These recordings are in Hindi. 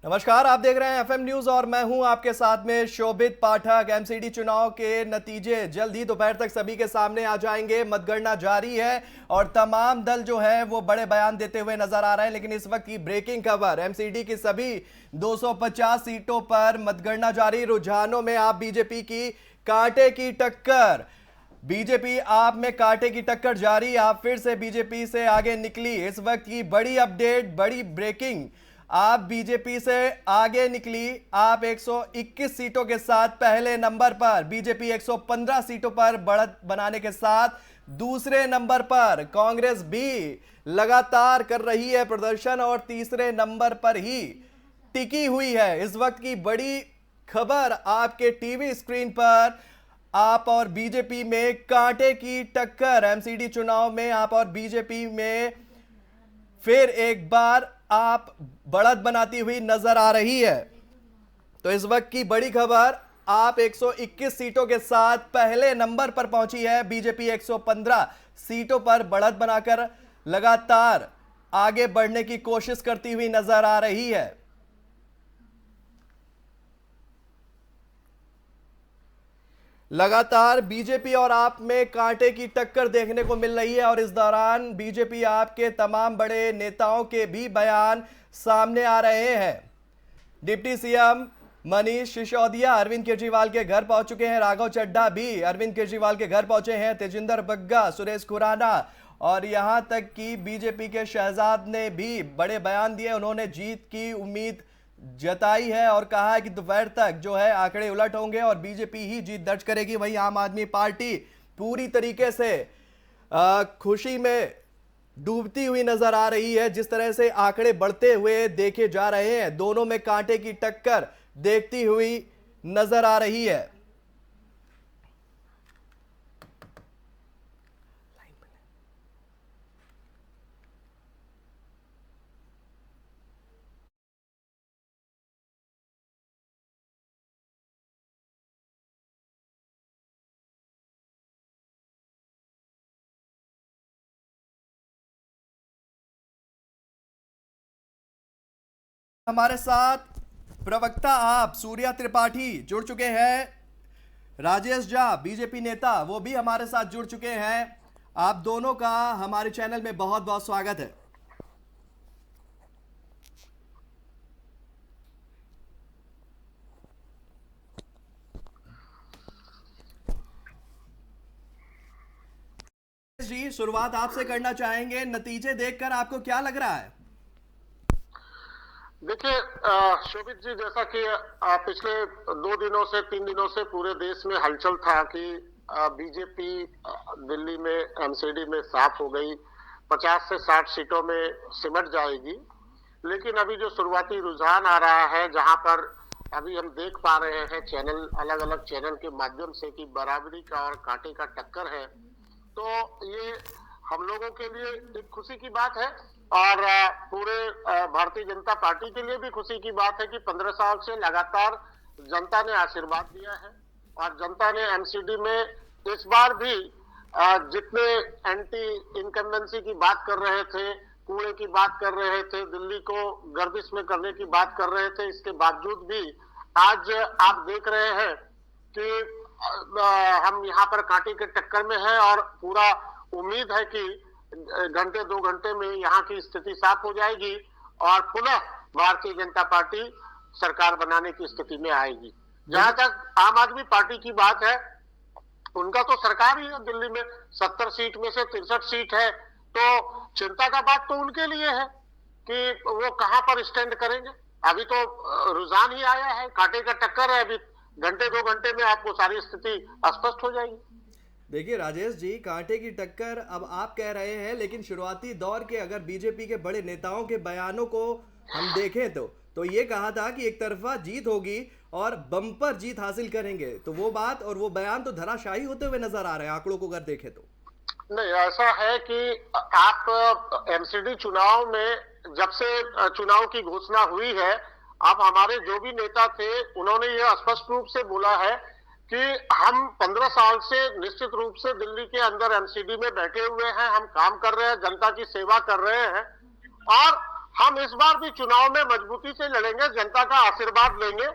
नमस्कार, आप देख रहे हैं एफएम न्यूज और मैं हूं आपके साथ में शोभित पाठक। एमसीडी चुनाव के नतीजे जल्द ही दोपहर तक सभी के सामने आ जाएंगे। मतगणना जारी है और तमाम दल जो है वो बड़े बयान देते हुए नजर आ रहे हैं, लेकिन इस वक्त की ब्रेकिंग खबर, एमसीडी की सभी 250 सीटों पर मतगणना जारी। रुझानों में आप बीजेपी की कांटे की टक्कर, बीजेपी आप में कांटे की टक्कर जारी। आप फिर से बीजेपी से आगे निकली। इस वक्त की बड़ी अपडेट, बड़ी ब्रेकिंग, आप बीजेपी से आगे निकली। आप 121 सीटों के साथ पहले नंबर पर, बीजेपी 115 सीटों पर बढ़त बनाने के साथ दूसरे नंबर पर। कांग्रेस भी लगातार कर रही है प्रदर्शन और तीसरे नंबर पर ही टिकी हुई है। इस वक्त की बड़ी खबर आपके टीवी स्क्रीन पर, आप और बीजेपी में कांटे की टक्कर। एमसीडी चुनाव में आप और बीजेपी में फिर एक बार आप बढ़त बनाती हुई नजर आ रही है। तो इस वक्त की बड़ी खबर, आप 121 सीटों के साथ पहले नंबर पर पहुंची है। बीजेपी 115 सीटों पर बढ़त बनाकर लगातार आगे बढ़ने की कोशिश करती हुई नजर आ रही है। लगातार बीजेपी और आप में कांटे की टक्कर देखने को मिल रही है और इस दौरान बीजेपी आप के तमाम बड़े नेताओं के भी बयान सामने आ रहे हैं। डिप्टी सीएम मनीष सिसोदिया अरविंद केजरीवाल के घर पहुंच चुके हैं। राघव चड्ढा भी अरविंद केजरीवाल के घर पहुंचे हैं। तेजिंदर बग्गा, सुरेश खुराना और यहां तक कि बीजेपी के शहजाद ने भी बड़े बयान दिए। उन्होंने जीत की उम्मीद जताई है और कहा है कि दोपहर तक जो है आंकड़े उलट होंगे और बीजेपी ही जीत दर्ज करेगी। वहीं आम आदमी पार्टी पूरी तरीके से खुशी में डूबती हुई नजर आ रही है। जिस तरह से आंकड़े बढ़ते हुए देखे जा रहे हैं, दोनों में कांटे की टक्कर देखती हुई नजर आ रही है। हमारे साथ प्रवक्ता आप सूर्या त्रिपाठी जुड़ चुके हैं। राजेश झा बीजेपी नेता, वो भी हमारे साथ जुड़ चुके हैं। आप दोनों का हमारे चैनल में बहुत बहुत स्वागत है। जी, शुरुआत आपसे करना चाहेंगे। नतीजे देखकर आपको क्या लग रहा है? देखिए शोभित जी, जैसा कि पिछले 2 दिनों से 3 दिनों से पूरे देश में हलचल था कि बीजेपी दिल्ली में एमसीडी में साफ हो गई, 50 से 60 सीटों में सिमट जाएगी। लेकिन अभी जो शुरुआती रुझान आ रहा है, जहां पर अभी हम देख पा रहे हैं चैनल, अलग अलग चैनल के माध्यम से, कि बराबरी का और कांटे का टक्कर है, तो ये हम लोगों के लिए एक खुशी की बात है और पूरे भारतीय जनता पार्टी के लिए भी खुशी की बात है कि 15 साल से लगातार जनता ने आशीर्वाद दिया है और जनता ने एमसीडी में इस बार भी जितने एंटी इनकम्बेंसी की बात कर रहे थे, कूड़े की बात कर रहे थे, दिल्ली को गर्दिश में करने की बात कर रहे थे, इसके बावजूद भी आज आप देख रहे हैं कि हम यहाँ पर कांटे के टक्कर में हैं और पूरा उम्मीद है कि घंटे 2 घंटे में यहाँ की स्थिति साफ हो जाएगी और पुनः भारतीय जनता पार्टी सरकार बनाने की स्थिति में आएगी। जहां तक आम आदमी पार्टी की बात है, उनका तो सरकार ही है। दिल्ली में 70 सीट में से 63 सीट है, तो चिंता का बात तो उनके लिए है कि वो कहां पर स्टैंड करेंगे। अभी तो रुझान ही आया है, कांटे का टक्कर है। अभी घंटे 2 घंटे में आपको सारी स्थिति स्पष्ट हो जाएगी। देखिए राजेश जी, कांटे की टक्कर अब आप कह रहे हैं, लेकिन शुरुआती दौर के अगर बीजेपी के बड़े नेताओं के बयानों को हम देखें तो ये कहा था कि एक तरफा जीत होगी और बम्पर जीत हासिल करेंगे। तो वो बात और वो बयान तो धराशायी होते हुए नजर आ रहे हैं आंकड़ों को अगर देखें तो। नहीं, ऐसा है कि आप एमसीडी चुनाव में जब से चुनाव की घोषणा हुई है, आप हमारे जो भी नेता थे उन्होंने यह स्पष्ट रूप से बोला है कि हम 15 साल से निश्चित रूप से दिल्ली के अंदर एमसीडी में बैठे हुए हैं, हम काम कर रहे हैं, जनता की सेवा कर रहे हैं और हम इस बार भी चुनाव में मजबूती से लड़ेंगे, जनता का आशीर्वाद लेंगे।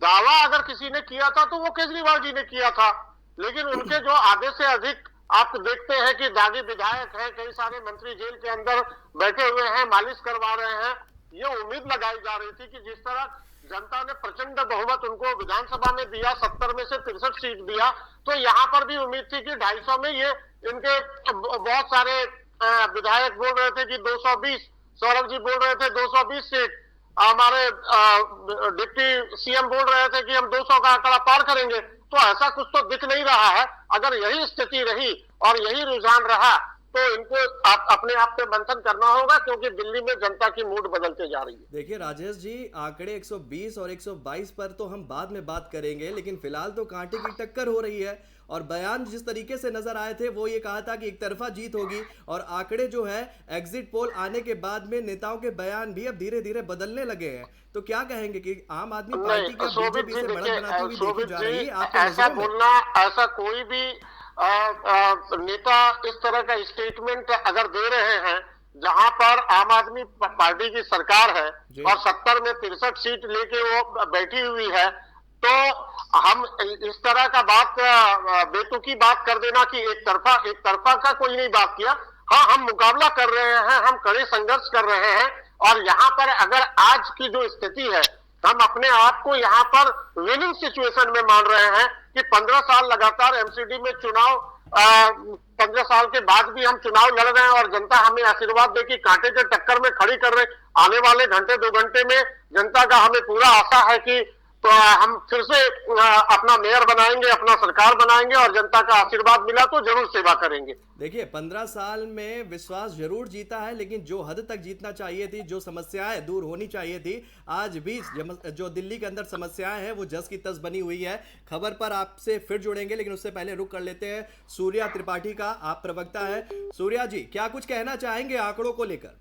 दावा अगर किसी ने किया था तो वो केजरीवाल जी ने किया था, लेकिन उनके जो आधे से अधिक आप देखते हैं कि दागी विधायक हैं, कई सारे मंत्री जेल के अंदर बैठे हुए हैं, मालिश करवा रहे हैं। ये उम्मीद लगाई जा रही थी कि जिस तरह जनता ने प्रचंड बहुमत उनको विधानसभा में दिया, 70 में से 63 सीट दिया, तो यहाँ पर भी उम्मीद थी कि 250 में ये इनके बहुत सारे विधायक बोल रहे थे कि 220, सौरभ जी बोल रहे थे 220 सीट, हमारे डिप्टी सीएम बोल रहे थे कि हम 200 का आंकड़ा पार करेंगे। तो ऐसा कुछ तो दिख नहीं रहा है। अगर यही स्थिति रही और यही रुझान रहा तो इनको अपने आप पे मंथन करना होगा, क्योंकि दिल्ली में जनता की मूड बदलते जा रही है। देखिए राजेश जी, आंकड़े 120 और 122 पर तो हम बाद में बात करेंगे, लेकिन फिलहाल तो कांटे की टक्कर हो रही है। और बयान जिस तरीके से नजर आए थे वो ये कहा था कि एक तरफा जीत होगी, और आंकड़े जो है एग्जिट पोल आने के बाद में नेताओं के बयान भी अब धीरे धीरे बदलने लगे हैं। तो क्या कहेंगे कि आम आदमी पार्टी का बीजेपी से बढ़त बनाती हुई देखी जा रही है? ऐसा बोलना, ऐसा कोई भी नेता इस तरह का स्टेटमेंट अगर दे रहे हैं जहां पर आम आदमी पार्टी की सरकार है और 70 में 63 सीट लेके वो बैठी हुई है, तो हम इस तरह का बात, बेतुकी बात कर देना कि एक तरफा का कोई नहीं बात किया। हाँ, हम मुकाबला कर रहे हैं, हम कड़े संघर्ष कर रहे हैं, और यहाँ पर अगर आज की जो स्थिति है, हम अपने आप को यहाँ पर विनिंग सिचुएशन में मान रहे हैं कि 15 साल लगातार एमसीडी में चुनाव, 15 साल के बाद भी हम चुनाव लड़ रहे हैं और जनता हमें आशीर्वाद दे कि कांटे के टक्कर में खड़ी कर रहे। आने वाले घंटे 2 घंटे में जनता का हमें पूरा आशा है कि तो हम फिर से अपना मेयर बनाएंगे, अपना सरकार बनाएंगे, और जनता का आशीर्वाद मिला तो जरूर सेवा करेंगे। देखिए 15 साल में विश्वास जरूर जीता है, लेकिन जो हद तक जीतना चाहिए थी, जो समस्याएं दूर होनी चाहिए थी, आज भी जो दिल्ली के अंदर समस्याएं हैं वो जस की तस बनी हुई है। खबर पर आपसे फिर जुड़ेंगे, लेकिन उससे पहले रुक कर लेते हैं सूर्या त्रिपाठी का। आप प्रवक्ता है सूर्या जी, क्या कुछ कहना चाहेंगे आंकड़ों को लेकर?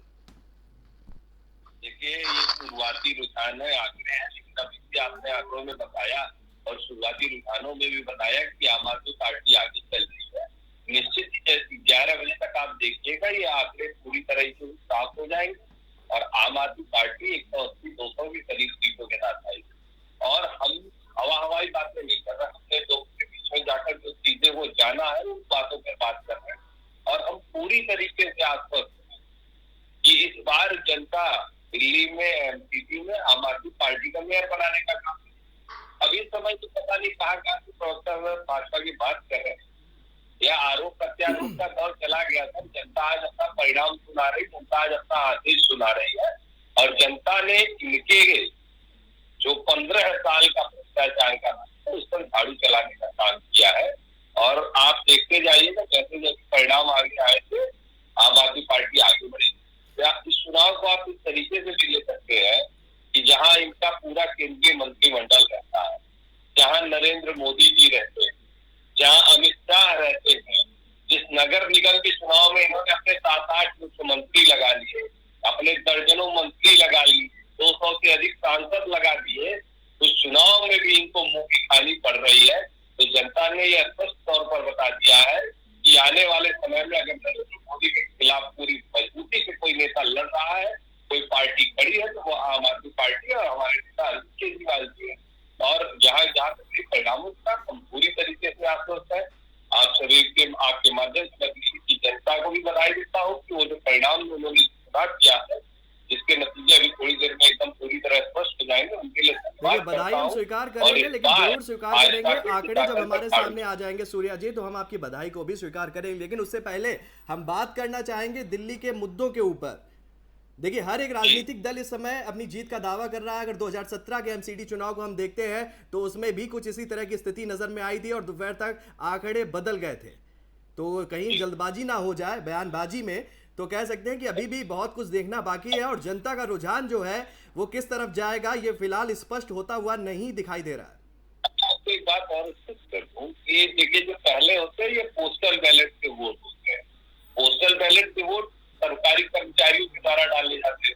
देखिए, ये शुरुआती रुझान है, आंकड़े हैं, लेकिन अभी भी आपने आंकड़ों में बताया और शुरुआती रुझानों में भी बताया कि आम आदमी पार्टी आगे चल रही है। निश्चित ही 11 बजे तक आप देखिएगा ये आंकड़े पूरी तरह से साफ हो जाएंगे और आम आदमी पार्टी 180-200 के करीब सीटों के साथ आएगी। और हम हवाई बातें नहीं कर रहे, हमने लोगों के बीच में जाकर जो चीजें वो जाना है उन बातों पर बात कर रहे हैं, और हम पूरी तरीके से आश्वस्त हैं कि इस बार जनता दिल्ली में, एमसीडी में आम आदमी पार्टी का मेयर बनाने का काम है। अभी समय तो पता नहीं कहाँ से प्रवक्ता भाजपा की बात कर रहे हैं, या आरोप प्रत्यारोप का दौर चला गया था। जनता आज अपना परिणाम सुना रही, जनता आज अपना आदेश सुना रही है, और जनता ने इनके जो 15 साल का भ्रष्टाचार का उस पर झाड़ू चलाने का काम किया है। और आप देखते जाइएगा जैसे जैसे परिणाम आगे आए थे, आम आदमी पार्टी आगे बढ़ी। इस चुनाव को आप इस तरीके से भी ले सकते हैं कि जहां इनका पूरा केंद्रीय मंत्रिमंडल रहता है, जहां नरेंद्र मोदी जी रहते हैं, जहां अमित शाह रहते हैं, जिस नगर निगम के चुनाव में इन्होंने अपने 7-8 मुख्यमंत्री लगा लिए, अपने दर्जनों मंत्री लगा लिए, 200 से अधिक सांसद लगा दिए, उस चुनाव में भी इनको मुंह की खानी पड़ रही है। तो जनता ने यह स्पष्ट तौर पर बता दिया है कि आने वाले समय में अगर नरेंद्र मोदी के खिलाफ पूरी मजबूती से कोई नेता लड़ रहा है, कोई पार्टी खड़ी है, तो वो आम आदमी पार्टी और हमारे नेता अरविंद केजरीवाल जी है। और जहां तक परिणामों का हम पूरी तरीके से आश्वस्त है। आप सभी के आपके माध्यम से दिल्ली की जनता को भी बधाई देता हूँ कि वो जो परिणाम उन्होंने किया है, जिसके नतीजे अभी थोड़ी देर में एकदम पूरी तरह स्पष्ट हो जाएंगे, उनके लिए बधाई हम स्वीकार करेंगे, लेकिन जरूर स्वीकार करेंगे आंकड़े जब हमारे सामने आ जाएंगे सूर्या जी, तो हम आपकी बधाई को भी स्वीकार करेंगे। लेकिन उससे पहले हम बात करना चाहेंगे दिल्ली के मुद्दों के ऊपर। देखिए हर एक राजनीतिक दल इस समय अपनी जीत का दावा कर रहा है। अगर 2017 के एमसीडी चुनाव को हम देखते हैं तो उसमें भी कुछ इसी तरह की स्थिति नजर में आई थी और दोपहर तक आंकड़े बदल गए थे। तो कहीं जल्दबाजी ना हो जाए बयानबाजी में, तो कह सकते हैं कि अभी भी बहुत कुछ देखना बाकी है, और जनता का रुझान जो है वो किस तरफ जाएगा ये फिलहाल स्पष्ट होता हुआ नहीं दिखाई दे रहा है। आपको एक बात और स्पष्ट कर दूं कि देखिए जो पहले होते हैं ये पोस्टल बैलेट के वोट होते हैं। पोस्टल बैलेट के वोट सरकारी कर्मचारियों के द्वारा डाले जाते हैं।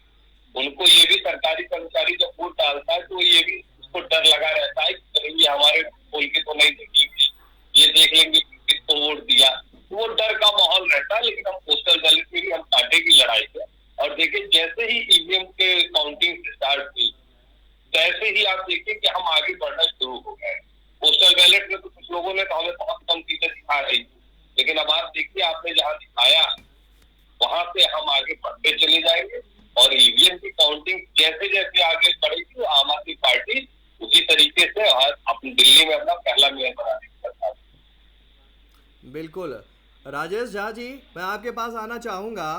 उनको ये भी सरकारी कर्मचारी जब वोट डालता है तो ये भी उसको डर लगा रहता है कि ये हमारे बोल के तो नहीं देखेंगे, ये देख लेंगे किसको वोट दिया, वो डर का माहौल रहता है। लेकिन हम पोस्टल बैलेट में भी हम कांटे की लड़ाई है। और देखिए जैसे ही ईवीएम के काउंटिंग स्टार्ट हुई तैसे ही आप देखिए कि हम आगे बढ़ना शुरू हो गए। पोस्टल बैलेट में तो कुछ लोगों ने तो हमें बहुत कम चीजें दिखा रही थी, लेकिन अब आप देखिए आपने जहां दिखाया वहां से हम आगे बढ़ते चले जाएंगे और ईवीएम की काउंटिंग जैसे जैसे आगे बढ़ेगी आम आदमी पार्टी उसी तरीके से अपनी दिल्ली में अपना पहला मेयर बनाने की करता है। बिल्कुल। राजेश झा जी, मैं आपके पास आना चाहूँगा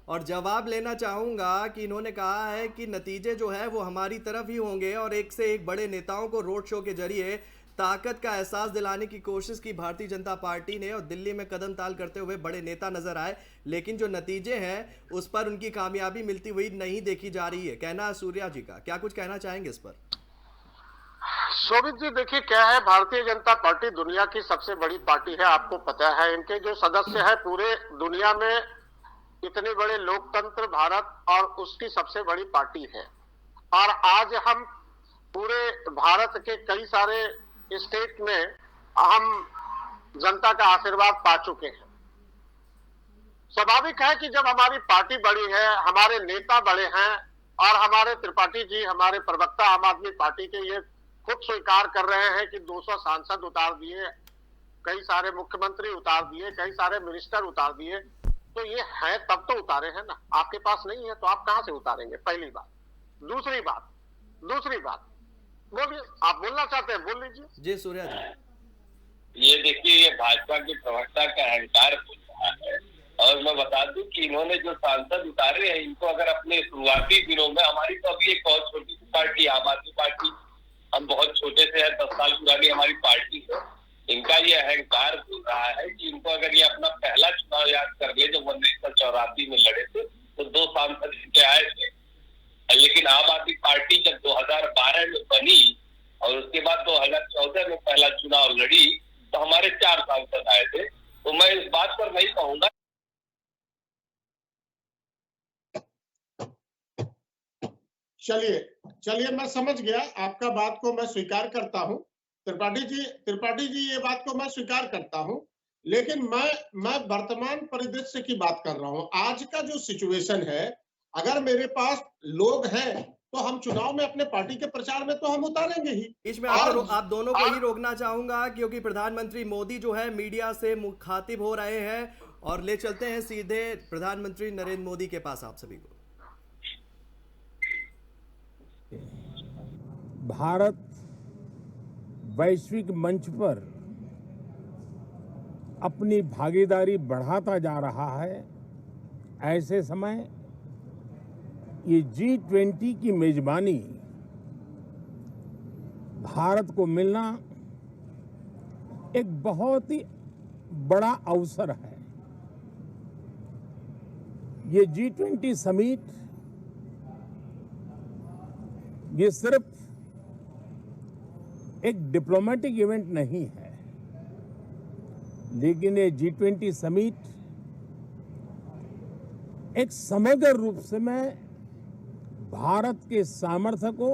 और जवाब लेना चाहूँगा कि इन्होंने कहा है कि नतीजे जो है वो हमारी तरफ ही होंगे और एक से एक बड़े नेताओं को रोड शो के जरिए ताकत का एहसास दिलाने की कोशिश की भारतीय जनता पार्टी ने और दिल्ली में कदम ताल करते हुए बड़े नेता नजर आए, लेकिन जो नतीजे हैं उस पर उनकी कामयाबी मिलती हुई नहीं देखी जा रही है। कहना है सूर्या जी का, क्या कुछ कहना चाहेंगे इस पर? शोभित जी देखिए क्या है, भारतीय जनता पार्टी दुनिया की सबसे बड़ी पार्टी है, आपको पता है। इनके जो सदस्य है पूरे दुनिया में इतने बड़े लोकतंत्र भारत और उसकी सबसे बड़ी पार्टी है। और आज हम पूरे भारत के कई सारे स्टेट में हम जनता का आशीर्वाद पा चुके हैं। स्वाभाविक है कि जब हमारी पार्टी बड़ी है, हमारे नेता बड़े हैं और हमारे त्रिपाठी जी हमारे प्रवक्ता आम आदमी पार्टी के ये खुद स्वीकार कर रहे हैं कि 200 सांसद उतार दिए, कई सारे मुख्यमंत्री उतार दिए, कई सारे मिनिस्टर उतार दिए, तो ये है तब तो उतारे हैं ना। आपके पास नहीं है तो आप कहां से उतारेंगे, पहली बात। दूसरी बात बोलिए, आप बोलना चाहते हैं बोल लीजिए। जी सूर्या जी। ये देखिए ये भाजपा के प्रवक्ता का अहंकार बोल रहा है। और मैं बता दूं कि इन्होंने जो सांसद उतारे हैं इनको अगर अपने शुरुआती दिनों में, हमारी तो अभी एक बहुत छोटी सी पार्टी आम आदमी पार्टी, हम बहुत छोटे से है, 10 साल पुरानी हमारी पार्टी है। इनका ये अहंकार बोल रहा है कि इनको अगर ये अपना पहला चुनाव याद कर ले जब 1984 में लड़े थे तो 2 सांसद इनके आए थे, लेकिन आम आदमी पार्टी जब 2012 में बनी और उसके बाद 2014 में पहला चुनाव लड़ी तो हमारे 4 सांसद आए थे। तो मैं इस बात पर नहीं कहूंगा। चलिए मैं समझ गया, आपका बात को मैं स्वीकार करता हूं। त्रिपाठी जी ये बात को मैं स्वीकार करता हूं, लेकिन मैं वर्तमान परिदृश्य की बात कर रहा हूं। आज का जो सिचुएशन है, अगर मेरे पास लोग हैं तो हम चुनाव में अपने पार्टी के प्रचार में तो हम उतारेंगे ही। इसमें आप दोनों को ही रोकना चाहूंगा क्योंकि प्रधानमंत्री मोदी जो है मीडिया से मुखातिब हो रहे हैं और ले चलते हैं सीधे प्रधानमंत्री नरेंद्र मोदी के पास आप सभी को। भारत वैश्विक मंच पर अपनी भागीदारी बढ़ाता जा रहा है। ऐसे समय ये G20 की मेजबानी भारत को मिलना एक बहुत ही बड़ा अवसर है। ये G20 समिट ये सिर्फ एक डिप्लोमेटिक इवेंट नहीं है, लेकिन ये G20 समिट एक समग्र रूप से मैं भारत के सामर्थ्य को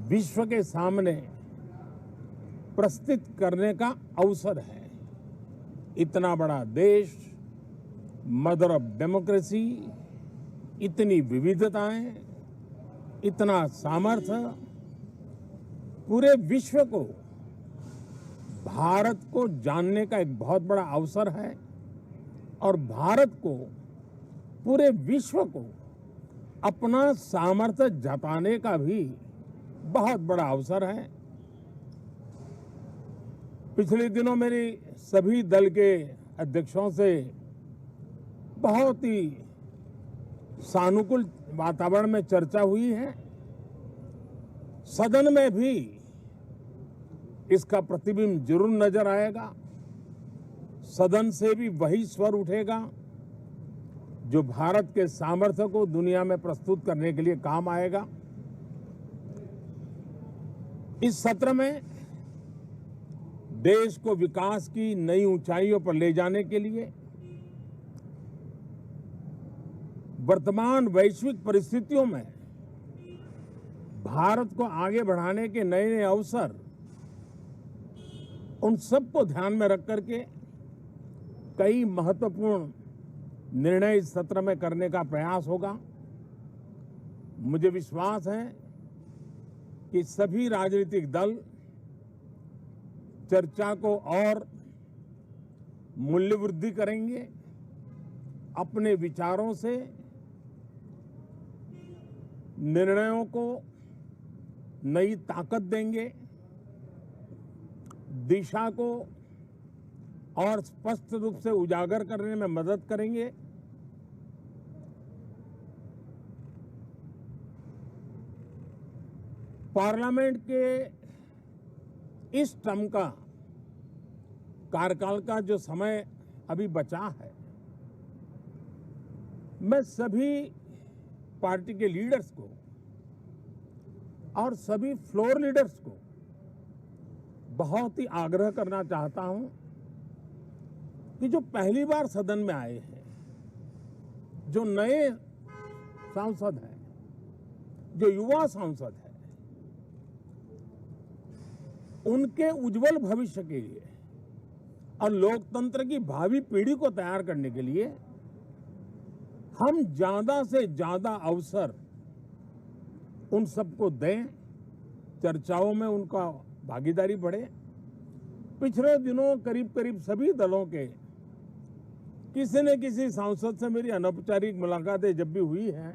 विश्व के सामने प्रस्तुत करने का अवसर है। इतना बड़ा देश, मदर ऑफ डेमोक्रेसी, इतनी विविधताएं, इतना सामर्थ्य, पूरे विश्व को भारत को जानने का एक बहुत बड़ा अवसर है और भारत को पूरे विश्व को अपना सामर्थ्य जताने का भी बहुत बड़ा अवसर है। पिछले दिनों मेरी सभी दल के अध्यक्षों से बहुत ही सानुकूल वातावरण में चर्चा हुई है। सदन में भी इसका प्रतिबिंब जरूर नजर आएगा। सदन से भी वही स्वर उठेगा जो भारत के सामर्थ्य को दुनिया में प्रस्तुत करने के लिए काम आएगा। इस सत्र में देश को विकास की नई ऊंचाइयों पर ले जाने के लिए वर्तमान वैश्विक परिस्थितियों में भारत को आगे बढ़ाने के नए नए अवसर, उन सबको ध्यान में रख करके कई महत्वपूर्ण निर्णय इस सत्र में करने का प्रयास होगा। मुझे विश्वास है कि सभी राजनीतिक दल चर्चा को और मूल्य वृद्धि करेंगे, अपने विचारों से निर्णयों को नई ताकत देंगे, दिशा को और स्पष्ट रूप से उजागर करने में मदद करेंगे। पार्लियामेंट के इस टर्म का कार्यकाल का जो समय अभी बचा है, मैं सभी पार्टी के लीडर्स को और सभी फ्लोर लीडर्स को बहुत ही आग्रह करना चाहता हूं कि जो पहली बार सदन में आए हैं, जो नए सांसद हैं, जो युवा सांसद हैं, उनके उज्जवल भविष्य के लिए और लोकतंत्र की भावी पीढ़ी को तैयार करने के लिए हम ज्यादा से ज्यादा अवसर उन सबको दें, चर्चाओं में उनका भागीदारी बढ़े। पिछले दिनों करीब करीब सभी दलों के किसी न किसी सांसद से मेरी अनौपचारिक मुलाकातें जब भी हुई हैं,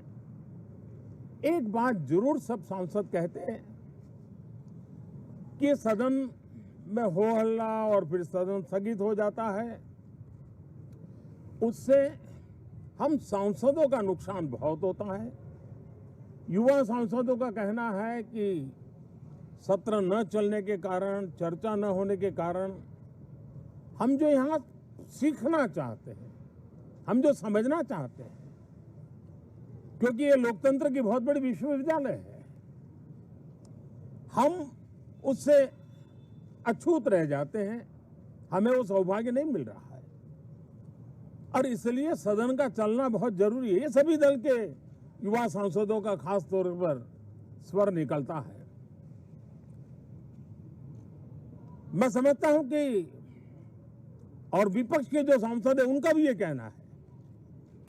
एक बात जरूर सब सांसद कहते हैं कि सदन में हो हल्ला और फिर सदन स्थगित हो जाता है, उससे हम सांसदों का नुकसान बहुत होता है। युवा सांसदों का कहना है कि सत्र न चलने के कारण, चर्चा न होने के कारण हम जो यहाँ सीखना चाहते हैं, हम जो समझना चाहते हैं, क्योंकि ये लोकतंत्र की बहुत बड़ी विश्वविद्यालय है, हम उससे अछूत रह जाते हैं, हमें वो सौभाग्य नहीं मिल रहा है और इसलिए सदन का चलना बहुत जरूरी है। ये सभी दल के युवा सांसदों का खास तौर पर स्वर निकलता है। मैं समझता हूं कि और विपक्ष के जो सांसद है उनका भी ये कहना है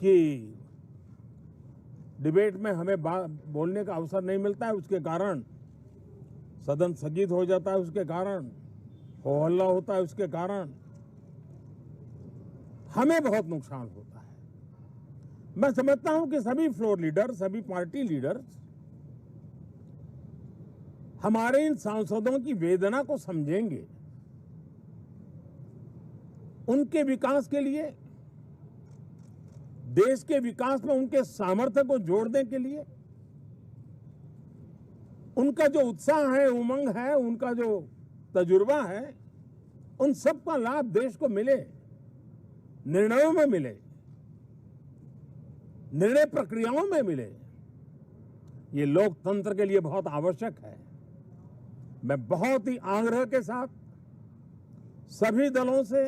कि डिबेट में हमें बोलने का अवसर नहीं मिलता है, उसके कारण सदन स्थगित हो जाता है, उसके कारण हो हल्ला होता है, उसके कारण हमें बहुत नुकसान होता है। मैं समझता हूं कि सभी फ्लोर लीडर, सभी पार्टी लीडर्स हमारे इन सांसदों की वेदना को समझेंगे, उनके विकास के लिए, देश के विकास में उनके सामर्थ्य को जोड़ने के लिए, उनका जो उत्साह है, उमंग है, उनका जो तजुर्बा है, उन सब का लाभ देश को मिले, निर्णयों में मिले, निर्णय प्रक्रियाओं में मिले। ये लोकतंत्र के लिए बहुत आवश्यक है। मैं बहुत ही आग्रह के साथ सभी दलों से,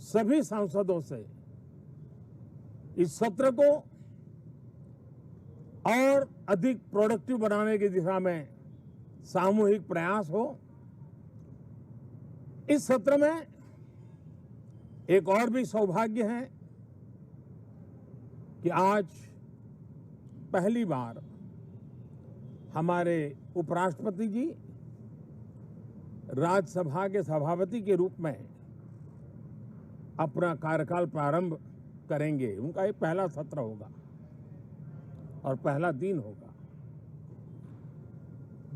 सभी सांसदों से इस सत्र को और अधिक प्रोडक्टिव बनाने की दिशा में सामूहिक प्रयास हो। इस सत्र में एक और भी सौभाग्य है कि आज पहली बार हमारे उपराष्ट्रपति जी राज्यसभा के सभापति के रूप में अपना कार्यकाल प्रारंभ करेंगे। उनका ये पहला सत्र होगा और पहला दिन होगा।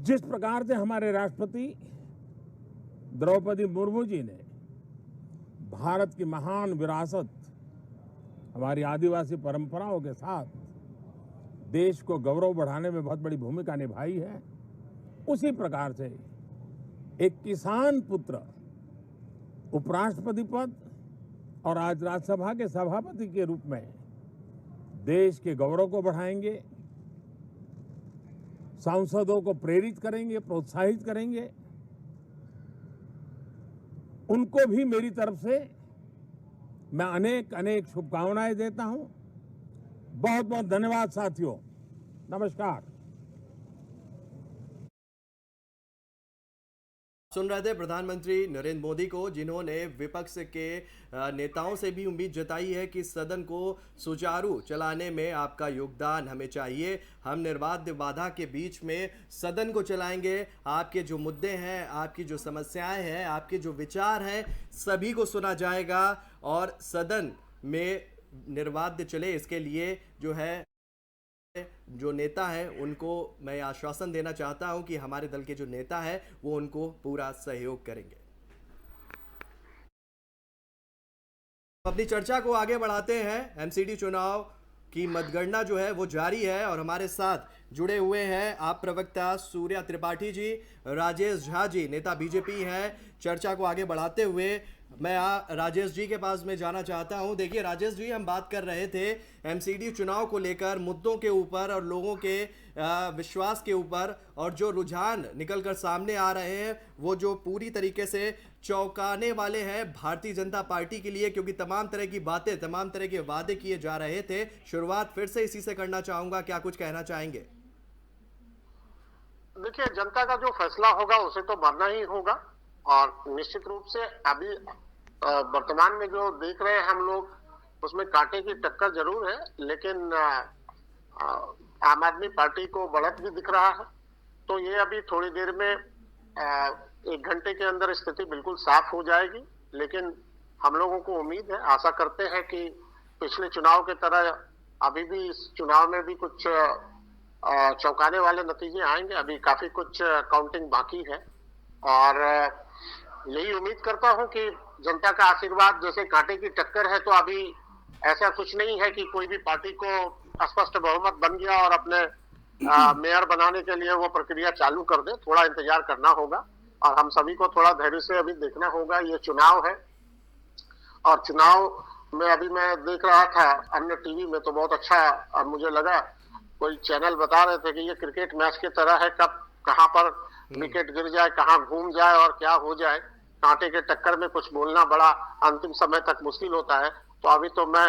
जिस प्रकार से हमारे राष्ट्रपति द्रौपदी मुर्मू जी ने भारत की महान विरासत, हमारी आदिवासी परंपराओं के साथ देश को गौरव बढ़ाने में बहुत बड़ी भूमिका निभाई है, उसी प्रकार से एक किसान पुत्र उपराष्ट्रपति पद और आज राज्यसभा के सभापति के रूप में देश के गौरव को बढ़ाएंगे, सांसदों को प्रेरित करेंगे, प्रोत्साहित करेंगे। उनको भी मेरी तरफ से मैं अनेक अनेक शुभकामनाएं देता हूं। बहुत बहुत धन्यवाद साथियों। नमस्कार। सुन रहे थे प्रधानमंत्री नरेंद्र मोदी को, जिन्होंने विपक्ष के नेताओं से भी उम्मीद जताई है कि सदन को सुचारू चलाने में आपका योगदान हमें चाहिए। हम निर्बाध बाधा के बीच में सदन को चलाएंगे। आपके जो मुद्दे हैं, आपकी जो समस्याएं हैं, आपके जो विचार हैं, सभी को सुना जाएगा और सदन में निर्बाध चले, इसके लिए जो है जो नेता है उनको मैं आश्वासन देना चाहता हूं कि हमारे दल के जो नेता है वो उनको पूरा सहयोग करेंगे। अपनी चर्चा को आगे बढ़ाते हैं। एमसीडी चुनाव की मतगणना जो है वो जारी है और हमारे साथ जुड़े हुए हैं आप प्रवक्ता सूर्या त्रिपाठी जी, राजेश झा जी, नेता बीजेपी हैं। चर्चा को आगे बढ़ाते हुए मैं राजेश जी के पास में जाना चाहता हूं। देखिए राजेश जी, हम बात कर रहे थे एमसीडी चुनाव को लेकर, मुद्दों के ऊपर और लोगों के विश्वास के ऊपर, और जो रुझान निकलकर सामने आ रहे हैं वो जो पूरी तरीके से चौंकाने वाले हैं भारतीय जनता पार्टी के लिए, क्योंकि तमाम तरह की बातें, तमाम तरह के वादे किए जा रहे थे। शुरुआत फिर से इसी से करना चाहूंगा, क्या कुछ कहना चाहेंगे? देखिए, जनता का जो फैसला होगा उसे तो मानना ही होगा और निश्चित रूप से अभी वर्तमान में जो देख रहे हैं हम लोग उसमें कांटे की टक्कर जरूर है, लेकिन आम आदमी पार्टी को बढ़त भी दिख रहा है। तो ये अभी थोड़ी देर में 1 घंटे के अंदर स्थिति बिल्कुल साफ हो जाएगी, लेकिन हम लोगों को उम्मीद है, आशा करते हैं कि पिछले चुनाव के तरह अभी भी इस चुनाव में भी कुछ चौंकाने वाले नतीजे आएंगे। अभी काफी कुछ काउंटिंग बाकी है और यही उम्मीद करता हूं कि जनता का आशीर्वाद, जैसे कांटे की टक्कर है, तो अभी ऐसा कुछ नहीं है कि कोई भी पार्टी को स्पष्ट बहुमत बन गया और अपने मेयर बनाने के लिए वो प्रक्रिया चालू कर दे। थोड़ा इंतजार करना होगा और हम सभी को थोड़ा धैर्य से अभी देखना होगा। ये चुनाव है और चुनाव में अभी मैं देख रहा था अन्य टीवी में, तो बहुत अच्छा मुझे लगा। कोई चैनल बता रहे थे कि ये क्रिकेट मैच की तरह है, कब कहां पर विकेट गिर जाए, कहां घूम जाए और क्या हो जाए। कांटे के टक्कर में कुछ बोलना बड़ा अंतिम समय तक मुश्किल होता है। तो अभी तो मैं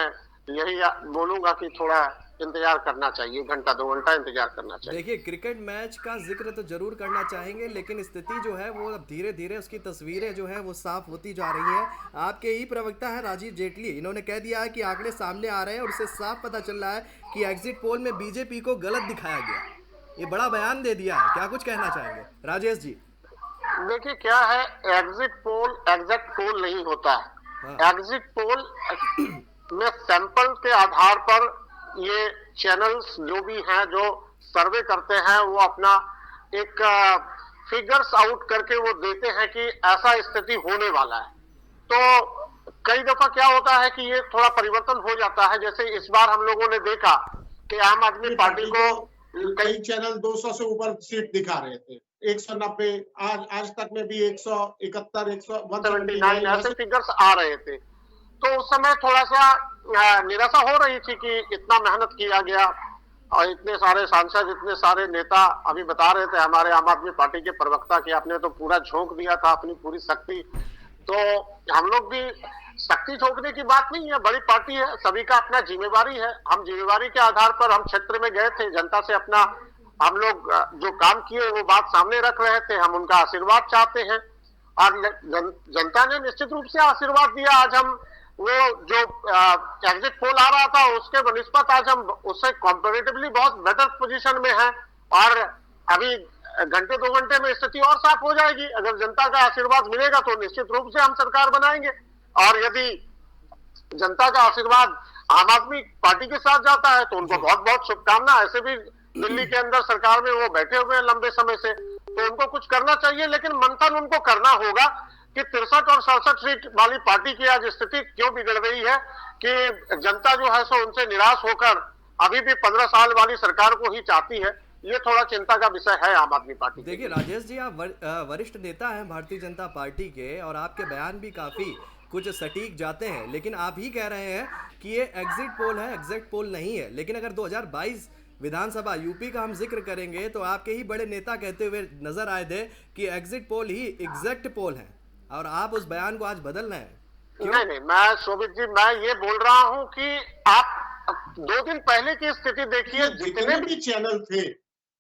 यही बोलूंगा कि थोड़ा इंतजार करना चाहिए, 1 घंटा 2 घंटा इंतजार करना चाहिए। देखिए, क्रिकेट मैच का जिक्र तो जरूर करना चाहेंगे, लेकिन स्थिति जो है वो अब धीरे धीरे उसकी तस्वीरें जो है वो साफ होती जा रही हैं। आपके ही प्रवक्ता है राजीव जेटली, इन्होंने कह दिया है कि आंकड़े सामने आ रहे हैं और उससे साफ पता चल रहा है कि एग्जिट पोल में बीजेपी को गलत दिखाया गया। ये बड़ा बयान दे दिया है, क्या कुछ कहना चाहेंगे राजेश जी? देखिए, क्या है, एग्जिट पोल एग्जैक्ट पोल नहीं होता है। एग्जिट पोल में सैंपल के आधार पर ये चैनल्स जो भी हैं जो सर्वे करते हैं वो अपना एक फिगर्स आउट करके वो देते हैं कि ऐसा स्थिति होने वाला है। तो कई दफा क्या होता है कि ये थोड़ा परिवर्तन हो जाता है। जैसे इस बार हम लोगों ने देखा कि आम आदमी पार्टी को कई चैनल 200 से ऊपर सीट दिखा रहे थे, 190, आज तक में भी 171, 179 ऐसे फिगर्स आ रहे थे। तो उस समय थोड़ा सा निराशा हो रही थी कि इतना मेहनत किया गया और इतने सारे सांसद, इतने सारे नेता, अभी बता रहे थे हमारे आम आदमी पार्टी के प्रवक्ता कि आपने तो पूरा झोंक दिया था अपनी पूरी शक्ति। तो हम लोग भी, शक्ति झोंकने की बात नहीं है, बड़ी पार्टी है, सभी का अपना जिम्मेवारी है। हम जिम्मेवारी के आधार पर हम क्षेत्र में गए थे, जनता से अपना हम लोग जो काम किए वो बात सामने रख रहे थे। हम उनका आशीर्वाद चाहते हैं और जनता ने निश्चित रूप से आशीर्वाद दिया। आज हम वो जो एग्जिट पोल आ रहा था उसके बनिस्पत आज हम उससे कंपैरेटिवली बहुत बेटर पोजीशन में हैं और अभी 1 घंटे 2 घंटे में स्थिति और साफ हो जाएगी। अगर जनता का आशीर्वाद मिलेगा तो निश्चित रूप से हम सरकार बनाएंगे और यदि जनता का आशीर्वाद आम आदमी पार्टी के साथ जाता है तो उनको बहुत बहुत शुभकामना। ऐसे भी दिल्ली के अंदर सरकार में वो बैठे हुए हैं लंबे समय से, तो उनको कुछ करना चाहिए, लेकिन मंथन उनको करना होगा कि 63 और 67 सीट वाली पार्टी की आज स्थिति क्यों बिगड़ गई है कि जनता जो है सो उनसे निराश होकर अभी भी 15 साल वाली सरकार को ही चाहती है। ये थोड़ा चिंता का विषय है आम आदमी पार्टी। देखिए राजेश जी, आप वरिष्ठ नेता हैं भारतीय जनता पार्टी के और आपके बयान भी काफी कुछ सटीक जाते हैं, लेकिन आप ही कह रहे हैं कि ये एग्जिट पोल है, एग्जैक्ट पोल नहीं है। लेकिन अगर 2022 विधानसभा यूपी का हम जिक्र करेंगे तो आपके ही बड़े नेता कहते हुए नजर आए थे कि एग्जिट पोल ही एग्जैक्ट पोल है और आप उस बयान को आज बदल रहे हैं। नहीं, मैं शोभित जी, मैं ये बोल रहा हूं कि आप 2 दिन पहले की स्थिति देखिए, जितने भी चैनल थे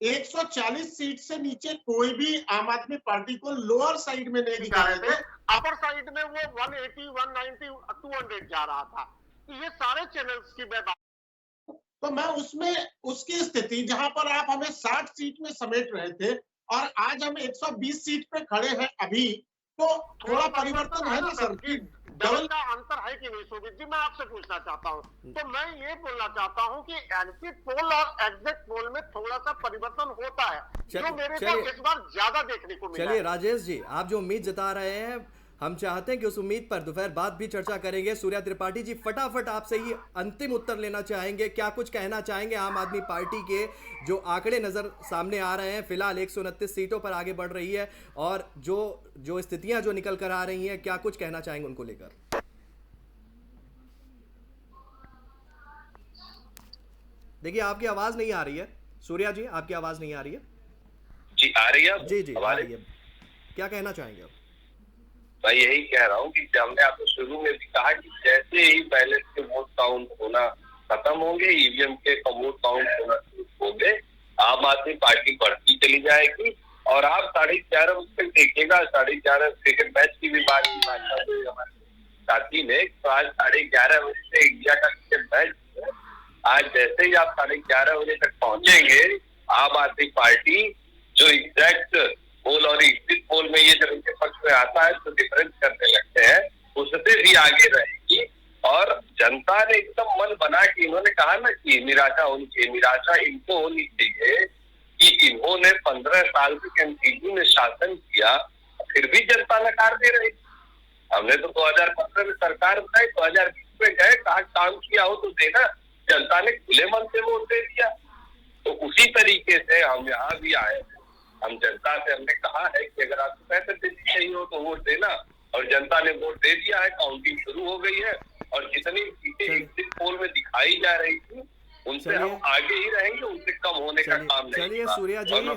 140 सीट से नीचे कोई भी आम आदमी पार्टी को लोअर साइड में नहीं दिखा रहे थे। अपर साइड में वो 180, 190, 200 जा रहा था। तो ये सारे चैनल्स की मैं बात, तो मैं उसमें उसकी स्थिति जहां पर आप हमें 60 सीट में समेट रहे थे और आज हम 120 सीट पे खड़े हैं अभी, तो थोड़ा परिवर्तन है ना सर कि डबल का अंतर है कि नहीं शोभित जी? मैं आपसे पूछना चाहता हूँ। तो मैं ये बोलना चाहता हूँ कि एग्जिट पोल और एग्जिट पोल में थोड़ा सा परिवर्तन होता है, जो मेरे को इस बार ज्यादा देखने को मिला। चलिए राजेश जी, आप जो उम्मीद जता रहे हैं, हम चाहते हैं कि उस उम्मीद पर दोपहर बाद भी चर्चा करेंगे। सूर्या त्रिपाठी जी, फटाफट आपसे ही अंतिम उत्तर लेना चाहेंगे, क्या कुछ कहना चाहेंगे आम आदमी पार्टी के जो आंकड़े नजर सामने आ रहे हैं? फिलहाल 129 सीटों पर आगे बढ़ रही है और जो जो स्थितियां जो निकल कर आ रही हैं, क्या कुछ कहना चाहेंगे उनको लेकर? देखिए, आपकी आवाज नहीं आ रही है सूर्या जी, आपकी आवाज नहीं आ रही है। जी आ रही है? जी जी आ रही है, क्या कहना चाहेंगे आप? मैं यही कह रहा हूँ कि हमने आपको शुरू में भी कहा कि जैसे ही बैलेट के वोट काउंट होना खत्म होंगे, ईवीएम के वोट काउंट होना शुरू होंगे, आम आदमी पार्टी बढ़ती चली जाएगी। और आप 11:30 बजे तक देखिएगा, 11:30 क्रिकेट मैच की भी बात की हमारे साथी ने, तो आज 11:30 बजे से इंडिया का क्रिकेट मैच है। आज जैसे ही आप 11:30 बजे तक पहुंचेंगे, आम आदमी पार्टी जो एग्जैक्ट पोल और एग्जिट पोल में ये जब इनके पक्ष में आता है तो डिफरेंस करने लगते हैं, उससे भी आगे रहेगी। और जनता ने एकदम मन बना के, इन्होंने कहा ना कि निराशा होनी चाहिए, निराशा इनको होनी चाहिए कि इन्होंने 15 साल तक एमसीडी में शासन किया, फिर भी जनता नकार दे रही। हमने तो 2015 में सरकार बनाई, 2020 में गए, कहा काम किया हो तो देना, जनता ने खुले मन से वोट दे दिया। तो उसी तरीके से हम यहाँ भी आए, हम जनता से हमने कहा है कि अगर आपको पैसे चाहिए हो तो वोट देना, और जनता ने वोट दे दिया है, काउंटिंग शुरू हो गई है। और जितनी सीटें एग्जिट पोल में दिखाई जा रही थी उनसे हम आगे ही रहेंगे, उनसे कम होने का काम नहीं। चलिए सूर्या जी, हम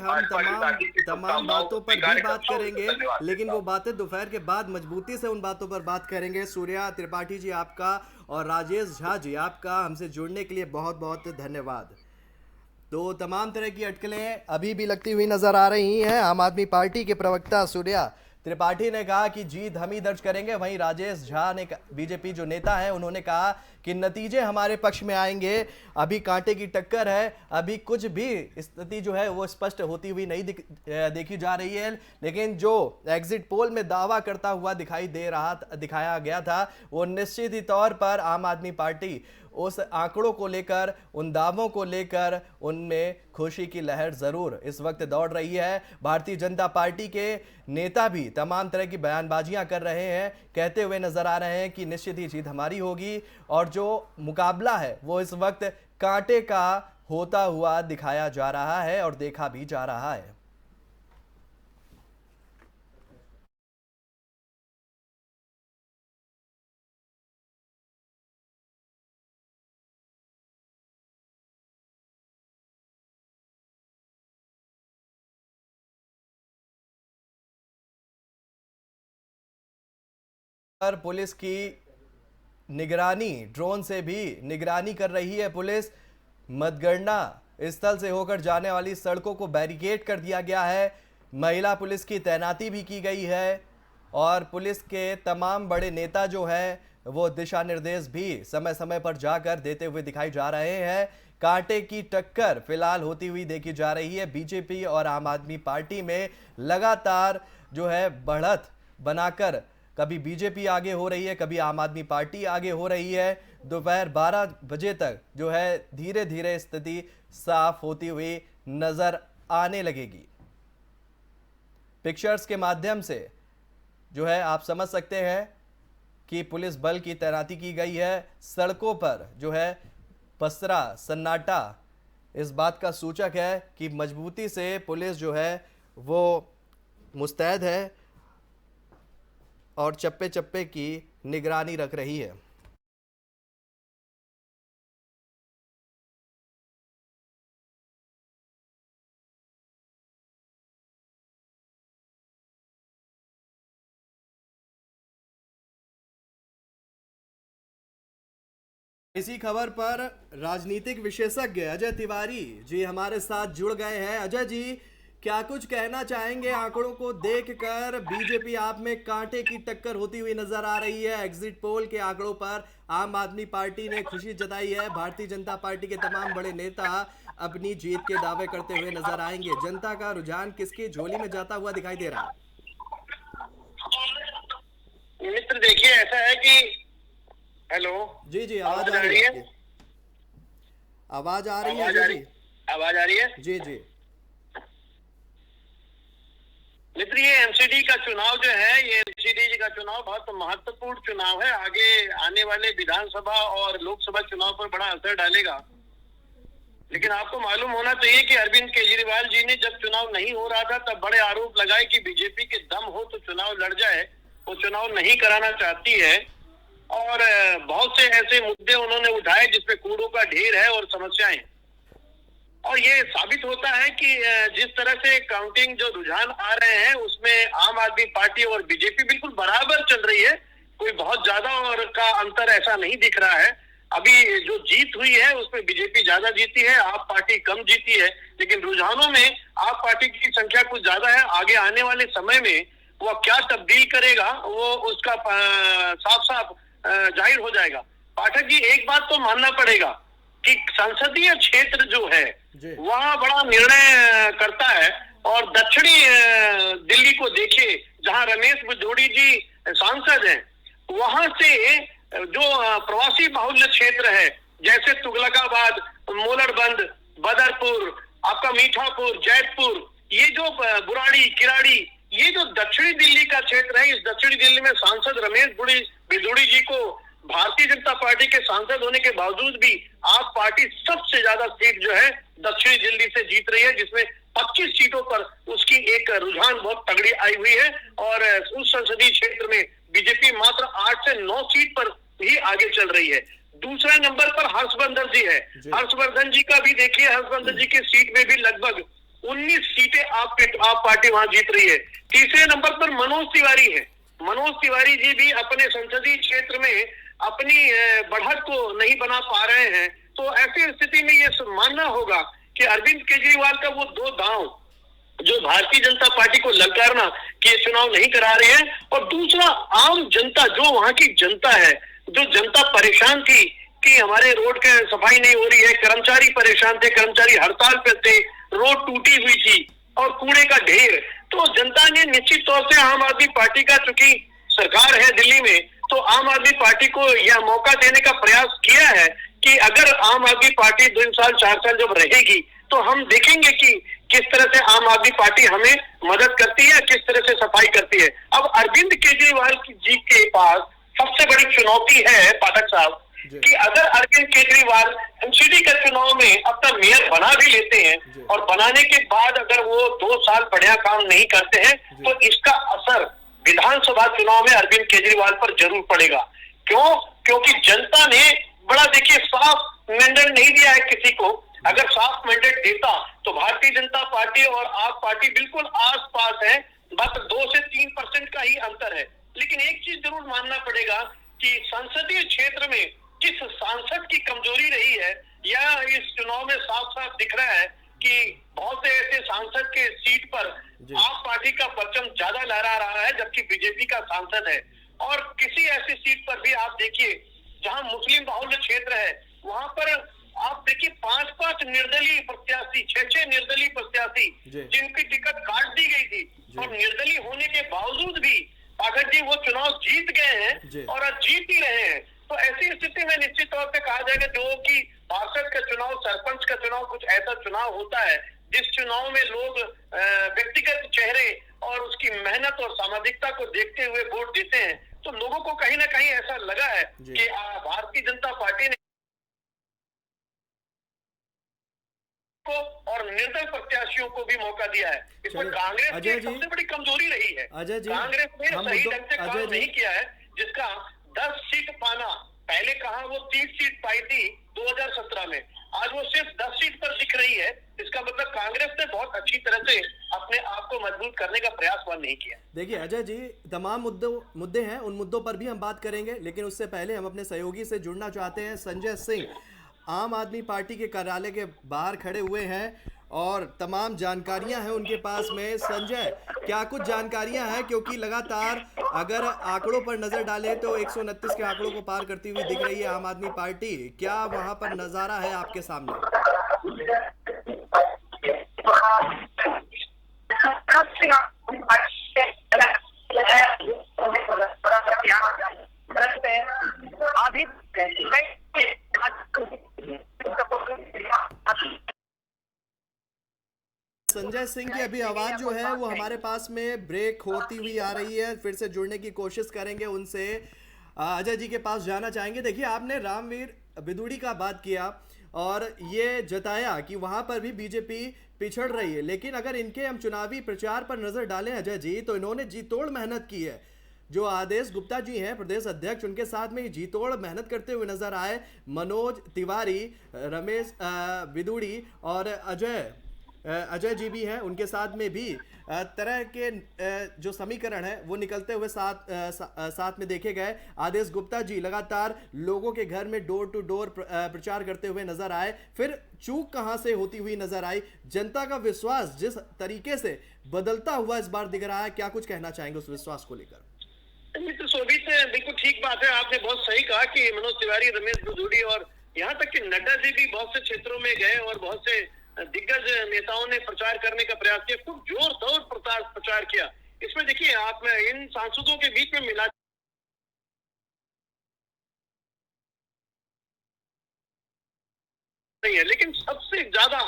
तमाम बातों पर भी बात करेंगे, लेकिन वो बातें दोपहर के बाद मजबूती से उन बातों पर बात करेंगे। सूर्या त्रिपाठी जी आपका और राजेश झा जी आपका हमसे जुड़ने के लिए बहुत बहुत धन्यवाद। तो तमाम तरह की अटकलें अभी भी लगती हुई नजर आ रही हैं। आम आदमी पार्टी के प्रवक्ता सूर्या त्रिपाठी ने कहा कि जीत हम ही दर्ज करेंगे, वहीं राजेश झा ने, बीजेपी जो नेता है, उन्होंने कहा कि नतीजे हमारे पक्ष में आएंगे। अभी कांटे की टक्कर है, अभी कुछ भी स्थिति जो है वो स्पष्ट होती हुई नहीं देखी जा रही है, लेकिन जो एग्जिट पोल में दावा करता हुआ दिखाया गया था, वो निश्चित ही तौर पर आम आदमी पार्टी उस आंकड़ों को लेकर, उन दावों को लेकर उनमें खुशी की लहर जरूर इस वक्त दौड़ रही है। भारतीय जनता पार्टी के नेता भी तमाम तरह की बयानबाजियां कर रहे हैं, कहते हुए नजर आ रहे हैं कि निश्चित ही जीत हमारी होगी। और जो मुकाबला है वो इस वक्त कांटे का होता हुआ दिखाया जा रहा है और देखा भी जा रहा है। पुलिस की निगरानी, ड्रोन से भी निगरानी कर रही है पुलिस। मतगणना स्थल से होकर जाने वाली सड़कों को बैरिकेड कर दिया गया है, महिला पुलिस की तैनाती भी की गई है और पुलिस के तमाम बड़े नेता जो है वो दिशा निर्देश भी समय समय पर जाकर देते हुए दिखाई जा रहे हैं। कांटे की टक्कर फिलहाल होती हुई देखी जा रही है। बीजेपी और आम आदमी पार्टी में लगातार जो है बढ़त बनाकर कभी बीजेपी आगे हो रही है, कभी आम आदमी पार्टी आगे हो रही है। दोपहर 12 बजे तक जो है धीरे धीरे स्थिति साफ होती हुई नजर आने लगेगी। पिक्चर्स के माध्यम से जो है आप समझ सकते हैं कि पुलिस बल की तैनाती की गई है। सड़कों पर जो है पसरा सन्नाटा इस बात का सूचक है कि मजबूती से पुलिस जो है वो मुस्तैद है और चप्पे चप्पे की निगरानी रख रही है। इसी खबर पर राजनीतिक विशेषज्ञ अजय तिवारी जी हमारे साथ जुड़ गए हैं। अजय जी, क्या कुछ कहना चाहेंगे? आंकड़ों को देखकर बीजेपी आप में कांटे की टक्कर होती हुई नजर आ रही है। एग्जिट पोल के आंकड़ों पर आम आदमी पार्टी ने खुशी जताई है। भारतीय जनता पार्टी के तमाम बड़े नेता अपनी जीत के दावे करते हुए नजर आएंगे। जनता का रुझान किसकी झोली में जाता हुआ दिखाई दे रहा है? मित्र देखिए, ऐसा है कि हेलो जी जी, आवाज आ रही है? आवाज आ रही है जी? आवाज आ रही है जी जी। मित्र, ये एमसीडी का चुनाव जो है, ये एमसीडी का चुनाव बहुत महत्वपूर्ण चुनाव है। आगे आने वाले विधानसभा और लोकसभा चुनाव पर बड़ा असर डालेगा। लेकिन आपको मालूम होना चाहिए कि अरविंद केजरीवाल जी ने जब चुनाव नहीं हो रहा था तब बड़े आरोप लगाए कि बीजेपी के दम हो तो चुनाव लड़ जाए, वो चुनाव नहीं कराना चाहती है। और बहुत से ऐसे मुद्दे उन्होंने उठाए जिसपे कूड़ों का ढेर है और समस्याएं। और ये साबित होता है कि जिस तरह से काउंटिंग जो रुझान आ रहे हैं उसमें आम आदमी पार्टी और बीजेपी बिल्कुल बराबर चल रही है। कोई बहुत ज्यादा और का अंतर ऐसा नहीं दिख रहा है। अभी जो जीत हुई है उसमें बीजेपी ज्यादा जीती है, आप पार्टी कम जीती है। लेकिन रुझानों में आप पार्टी की संख्या कुछ ज्यादा है। आगे आने वाले समय में वो क्या तब्दील करेगा वो उसका साफ साफ जाहिर हो जाएगा। पाठक जी, एक बात तो मानना पड़ेगा कि संसदीय क्षेत्र जो है वहाँ बड़ा निर्णय करता है। और दक्षिणी दिल्ली को देखिए, जहाँ रमेश बजोड़ी जी सांसद हैं, वहां से जो प्रवासी बाहुल्य क्षेत्र है जैसे तुगलकाबाद, मोलड़बंद, बदरपुर, आपका मीठापुर, जैतपुर, ये जो बुराड़ी, किराड़ी, ये जो दक्षिणी दिल्ली का क्षेत्र है, इस दक्षिणी दिल्ली में सांसद रमेश बिजोड़ी जी को भारतीय जनता पार्टी के सांसद होने के बावजूद भी आप पार्टी सबसे ज्यादा सीट जो है दक्षिणी दिल्ली से जीत रही है, जिसमें 25 सीटों पर उसकी एक रुझान बहुत तगड़ी आई हुई है। और उस संसदीय क्षेत्र में बीजेपी मात्र 8 से 9 सीट पर ही आगे चल रही है। दूसरे नंबर पर हर्षवर्धन जी है। हर्षवर्धन जी का भी देखिए, हर्षवर्धन जी की सीट में भी लगभग 19 सीटें आप पार्टी वहां जीत रही है। तीसरे नंबर पर मनोज तिवारी है। मनोज तिवारी जी भी अपने संसदीय क्षेत्र में अपनी बढ़त को नहीं बना पा रहे हैं। तो ऐसी स्थिति में ये मानना होगा कि अरविंद केजरीवाल का वो दो दांव, जो भारतीय जनता पार्टी को ललकारना कि ये चुनाव नहीं करा रहे हैं, और दूसरा आम जनता, जो वहां की जनता है, जो जनता परेशान थी कि हमारे रोड के सफाई नहीं हो रही है, कर्मचारी परेशान थे, कर्मचारी हड़ताल पे थे, रोड टूटी हुई थी और कूड़े का ढेर। तो जनता ने निश्चित तौर से आम आदमी पार्टी का, चूंकि सरकार है दिल्ली में, तो आम आदमी पार्टी को यह मौका देने का प्रयास किया है कि अगर आम आदमी पार्टी 2 साल 4 साल जब रहेगी तो हम देखेंगे कि किस तरह से आम आदमी पार्टी हमें मदद करती है, किस तरह से सफाई करती है। अब अरविंद केजरीवाल जी के पास सबसे बड़ी चुनौती है पाठक साहब कि अगर अरविंद केजरीवाल एमसीडी के चुनाव में अपना मेयर बना भी लेते हैं और बनाने के बाद अगर वो 2 साल बढ़िया काम नहीं करते हैं तो इसका असर विधानसभा चुनाव में अरविंद केजरीवाल पर जरूर पड़ेगा। क्यों? क्योंकि जनता ने बड़ा, देखिए, साफ मैंडेट नहीं दिया है किसी को। अगर साफ मैंडेट देता तो भारतीय जनता पार्टी और आप पार्टी बिल्कुल आस पास है, बस 2 से 3% का ही अंतर है। लेकिन एक चीज जरूर मानना पड़ेगा कि संसदीय क्षेत्र में किस सांसद की कमजोरी रही है, या इस चुनाव में साफ साफ दिख रहा है कि बहुत से ऐसे सांसद के सीट पर आप पार्टी का परचम ज्यादा लहरा रहा है जबकि बीजेपी का सांसद है। और किसी ऐसी सीट पर भी आप देखिए जहां मुस्लिम बाहुल्य क्षेत्र है, वहां पर आप देखिए 5-5 निर्दलीय प्रत्याशी, 6-6 निर्दलीय प्रत्याशी जिनकी टिकट काट दी गई थी, और निर्दलीय होने के बावजूद भी पाठक जी वो चुनाव जीत गए हैं और आज जीत ही रहे हैं। तो ऐसी स्थिति में निश्चित तौर पे कहा जाएगा जो कि पार्षद का चुनाव, सरपंच का चुनाव कुछ ऐसा चुनाव होता है जिस चुनाव में लोग व्यक्तिगत चेहरे और उसकी मेहनत और सामाजिकता को देखते हुए वोट देते हैं। तो लोगों को कहीं ना कहीं ऐसा लगा है कि भारतीय जनता पार्टी ने को और निर्दल प्रत्याशियों को भी मौका दिया है। इसमें कांग्रेस की सबसे बड़ी कमजोरी रही है। कांग्रेस ने सही ढंग से काम नहीं किया है, जिसका 10 सीट पाना, पहले कहा वो 30 सीट पाई थी 2017 में, आज वो सिर्फ 10 सीट पर दिख रही है। इसका मतलब कांग्रेस ने बहुत अच्छी तरह से अपने आप को मजबूत करने का प्रयास वह नहीं किया। देखिए अजय जी, तमाम मुद्दे हैं, उन मुद्दों पर भी हम बात करेंगे, लेकिन उससे पहले हम अपने सहयोगी से जुड़ना चाहते हैं। संजय सिंह आम आदमी पार्टी के कार्यालय के बाहर खड़े हुए हैं और तमाम जानकारियां हैं उनके पास में। संजय, क्या कुछ जानकारियां हैं, क्योंकि लगातार अगर आंकड़ों पर नजर डालें तो 129 के आंकड़ों को पार करती हुई दिख रही है आम आदमी पार्टी। क्या वहां पर नजारा है आपके सामने? संजय सिंह की अभी आवाज जो है वो हमारे पास में ब्रेक होती हुई आ रही है, फिर से जुड़ने की कोशिश करेंगे उनसे। अजय जी के पास जाना चाहेंगे। देखिए, आपने रामवीर बिदुड़ी का बात किया और ये जताया कि वहां पर भी बीजेपी पिछड़ रही है, लेकिन अगर इनके हम चुनावी प्रचार पर नजर डालें अजय जी, तो इन्होंने जी तोड़ मेहनत की है। जो आदेश गुप्ता जी हैं प्रदेश अध्यक्ष, उनके साथ में जी तोड़ मेहनत करते हुए नजर आए। मनोज तिवारी, रमेश बिदुड़ी और अजय जी भी हैं, उनके साथ में भी तरह के जो समीकरण है वो निकलते हुए साथ में देखे गए। आदेश गुप्ता जी लगातार लोगों के घर में डोर टू डोर प्रचार करते हुए नजर आए। फिर चूक कहां से होती हुई नजर आई? जनता का विश्वास जिस तरीके से बदलता हुआ इस बार दिख रहा है, क्या कुछ कहना चाहेंगे उस विश्वास को लेकर? मित्र शोभित, बिल्कुल ठीक बात है। आपने बहुत सही कहा कि मनोज तिवारी, रमेश बिदुड़ी और यहाँ तक कि नड्डा जी भी बहुत से क्षेत्रों में गए और बहुत से दिग्गज नेताओं ने प्रचार करने का प्रयास किया, खूब जोर-शोर प्रचार किया। इसमें देखिए, आप इन सांसदों के बीच में मिला नहीं है, लेकिन सबसे ज्यादा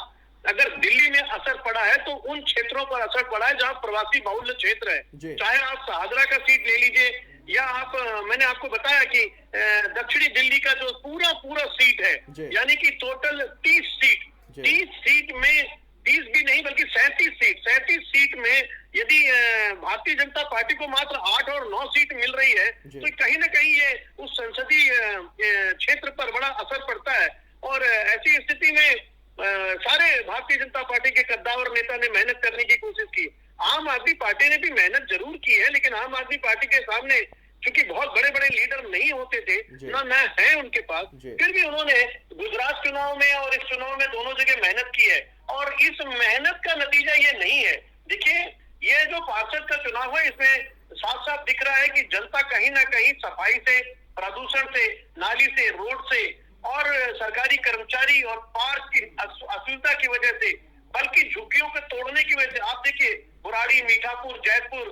अगर दिल्ली में असर पड़ा है तो उन क्षेत्रों पर असर पड़ा है जहां प्रवासी बाहुल्य क्षेत्र है। चाहे आप शाहदरा का सीट ले लीजिए या आप, मैंने आपको बताया कि दक्षिणी दिल्ली का जो पूरा सीट है, यानी कि टोटल 30 सीट में 30 भी नहीं बल्कि 37 सीट में यदि भारतीय जनता पार्टी को मात्र 8 और 9 सीट मिल रही है, तो कहीं ना कहीं ये उस संसदीय क्षेत्र पर बड़ा असर पड़ता है। और ऐसी स्थिति में सारे भारतीय जनता पार्टी के कद्दावर नेता ने मेहनत करने की कोशिश की। आम आदमी पार्टी ने भी मेहनत जरूर की है, लेकिन आम आदमी पार्टी के सामने क्योंकि बहुत बड़े बड़े लीडर नहीं होते थे, ना है उनके पास, फिर भी उन्होंने गुजरात चुनाव में और इस चुनाव में दोनों जगह मेहनत की है। और इस मेहनत का नतीजा ये नहीं है। देखिए, ये जो पार्षद का चुनाव है, इसमें साफ साफ दिख रहा है कि जनता कहीं ना कहीं सफाई से, प्रदूषण से, नाली से, रोड से और सरकारी कर्मचारी और पार्क की असुविधा की वजह से, बल्कि झुग्गियों को तोड़ने की वजह से, आप देखिए बुराड़ी, मीठापुर, जयपुर,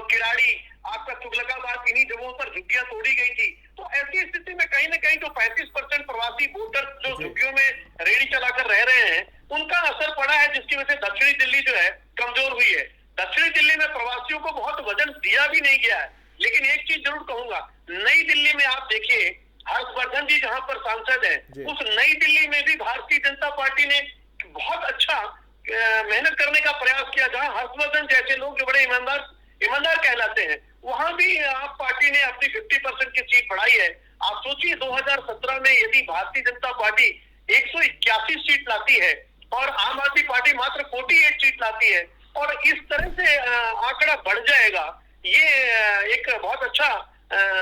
किराड़ी, आपका तुगलकाबाद, इन्हीं जगहों पर झुग्गियां तोड़ी गई थी। तो ऐसी स्थिति में कहीं ना कहीं जो 35% प्रवासी वोटर जो झुग्गियों में रेडी चलाकर रह रहे हैं, उनका असर पड़ा है, जिसकी वजह से दक्षिणी दिल्ली जो है कमजोर हुई है। दक्षिणी दिल्ली में प्रवासियों को बहुत वजन दिया भी नहीं गया है। लेकिन एक चीज जरूर कहूंगा, नई दिल्ली में आप देखिए, हर्षवर्धन जी जहां पर सांसद है, उस नई दिल्ली में भी भारतीय जनता पार्टी ने बहुत अच्छा मेहनत करने का प्रयास किया। जहां हर्षवर्धन जैसे लोग जो बड़े ईमानदार कहलाते हैं, वहां भी आप पार्टी ने अपनी 50% की सीट बढ़ाई है। आप सोचिए, 2017 में यदि भारतीय जनता पार्टी 181 सीट लाती है और आम आदमी पार्टी मात्र 48 सीट लाती है, और इस तरह से आंकड़ा बढ़ जाएगा। ये एक बहुत अच्छा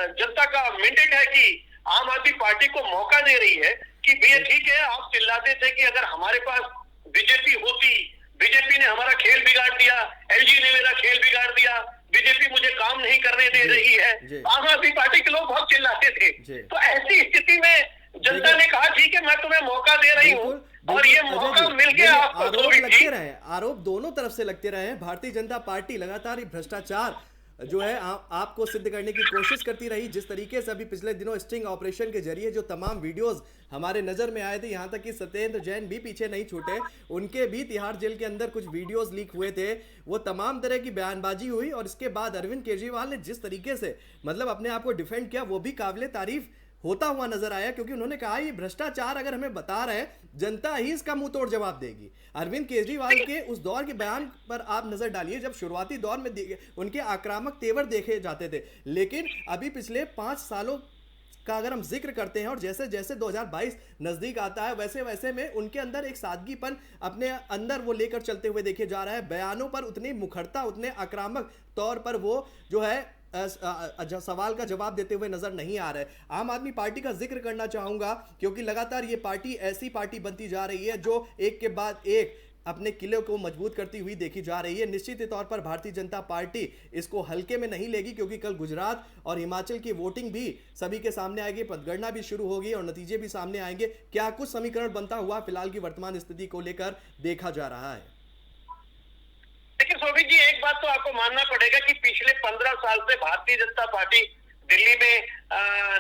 जनता का मैंडेट है कि आम आदमी पार्टी को मौका दे रही है कि भैया ठीक है, आप चिल्लाते थे कि अगर हमारे पास बीजेपी होती, बीजेपी ने हमारा खेल बिगाड़ दिया, एलजी ने मेरा खेल बिगाड़ दिया, बीजेपी मुझे काम नहीं करने दे रही है, आम आदमी पार्टी के लोग बहुत चिल्लाते थे। तो ऐसी स्थिति में जनता ने कहा ठीक है, मैं तुम्हें मौका दे रही हूँ, और ये मौका मिल गया आपको। आरोप लगते रहे, आरोप दोनों तरफ से लगते रहे हैं। भारतीय जनता पार्टी लगातार भ्रष्टाचार जो है आपको सिद्ध करने की कोशिश करती रही। जिस तरीके से अभी पिछले दिनों स्टिंग ऑपरेशन के जरिए जो तमाम वीडियोस हमारे नजर में आए थे, यहां तक कि सत्येंद्र जैन भी पीछे नहीं छूटे, उनके भी तिहाड़ जेल के अंदर कुछ वीडियोस लीक हुए थे। वो तमाम तरह की बयानबाजी हुई और इसके बाद अरविंद केजरीवाल ने जिस तरीके से मतलब अपने आप को डिफेंड किया, वो भी काबिले तारीफ होता हुआ नजर आया, क्योंकि उन्होंने कहा ये भ्रष्टाचार अगर हमें बता रहे हैं, जनता ही इसका मुंह तोड़ जवाब देगी। अरविंद केजरीवाल के उस दौर के बयान पर आप नजर डालिए, जब शुरुआती दौर में उनके आक्रामक तेवर देखे जाते थे, लेकिन अभी पिछले 5 सालों का अगर हम जिक्र करते हैं और जैसे जैसे 2022 नजदीक आता है वैसे वैसे में उनके अंदर एक सादगीपन अपने अंदर वो लेकर चलते हुए देखे जा रहा है। बयानों पर उतनी मुखरता, उतने आक्रामक तौर पर वो जो है सवाल का जवाब देते हुए नजर नहीं आ रहे। आम आदमी पार्टी का जिक्र करना चाहूंगा क्योंकि लगातार ये पार्टी ऐसी पार्टी बनती जा रही है जो एक के बाद एक अपने किले को मजबूत करती हुई देखी जा रही है। निश्चित तौर पर भारतीय जनता पार्टी इसको हल्के में नहीं लेगी क्योंकि कल गुजरात और हिमाचल की वोटिंग भी सभी के सामने आएगी, मतगणना भी शुरू होगी और नतीजे भी सामने आएंगे। क्या कुछ समीकरण बनता हुआ फिलहाल की वर्तमान स्थिति को लेकर देखा जा रहा है? देखिए शोभित जी, एक बात तो आपको मानना पड़ेगा कि पिछले 15 साल से भारतीय जनता पार्टी दिल्ली में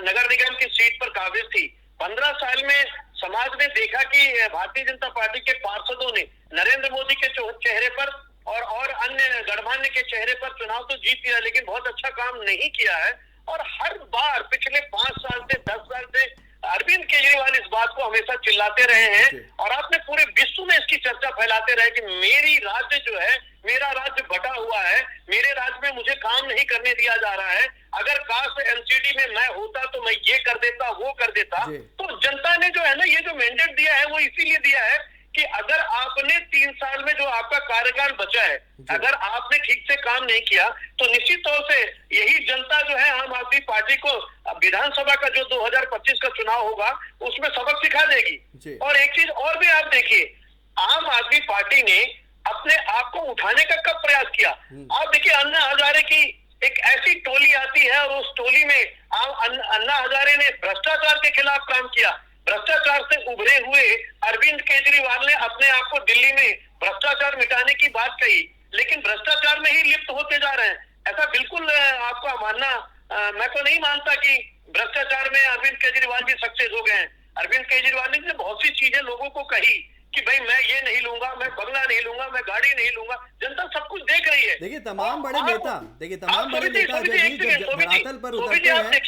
नगर निगम की सीट पर काबिज थी। 15 साल में समाज ने देखा कि भारतीय जनता पार्टी के पार्षदों ने नरेंद्र मोदी के चेहरे पर और अन्य गठबंधन के चेहरे पर चुनाव तो जीत लिया, लेकिन बहुत अच्छा काम नहीं किया है। और हर बार पिछले 5 साल से 10 साल से अरविंद केजरीवाल इस बात को हमेशा चिल्लाते रहे हैं और आपने पूरे विश्व में इसकी चर्चा फैलाते रहे कि मेरी राज्य जो है, मेरा राज्य बटा हुआ है, मेरे राज्य में मुझे काम नहीं करने दिया जा रहा है। अगर काश एमसीडी में मैं होता तो मैं ये कर देता, वो कर देता। तो जनता ने जो है ना, ये जो मैंडेट दिया है वो इसीलिए दिया है कि अगर आपने 3 साल में जो आपका कार्यकाल बचा है, अगर आपने ठीक से काम नहीं किया तो निश्चित तौर से यही जनता जो है आम आदमी पार्टी को विधानसभा का जो 2025 का चुनाव होगा उसमें सबक सिखा देगी। और एक चीज और भी आप देखिए, आम आदमी पार्टी ने अपने आप को उठाने का कब प्रयास किया? आप देखिए, अन्ना हजारे की एक ऐसी टोली आती है और उस टोली में अन्ना हजारे ने भ्रष्टाचार के खिलाफ काम किया। भ्रष्टाचार से उभरे हुए अरविंद केजरीवाल ने अपने आप को दिल्ली में भ्रष्टाचार मिटाने की बात कही, लेकिन भ्रष्टाचार में ही लिप्त होते जा रहे हैं। ऐसा बिल्कुल आपका मानना, मैं तो नहीं मानता कि भ्रष्टाचार में अरविंद केजरीवाल भी सक्सेस हो गए हैं। अरविंद केजरीवाल ने बहुत सी चीजें लोगों को कही कि भाई मैं ये नहीं लूंगा, मैं बंगला नहीं लूंगा, मैं गाड़ी नहीं लूंगा। जनता सब कुछ देख रही है। देखिए तमाम बड़े नेता, धरातल पर उतरते हैं।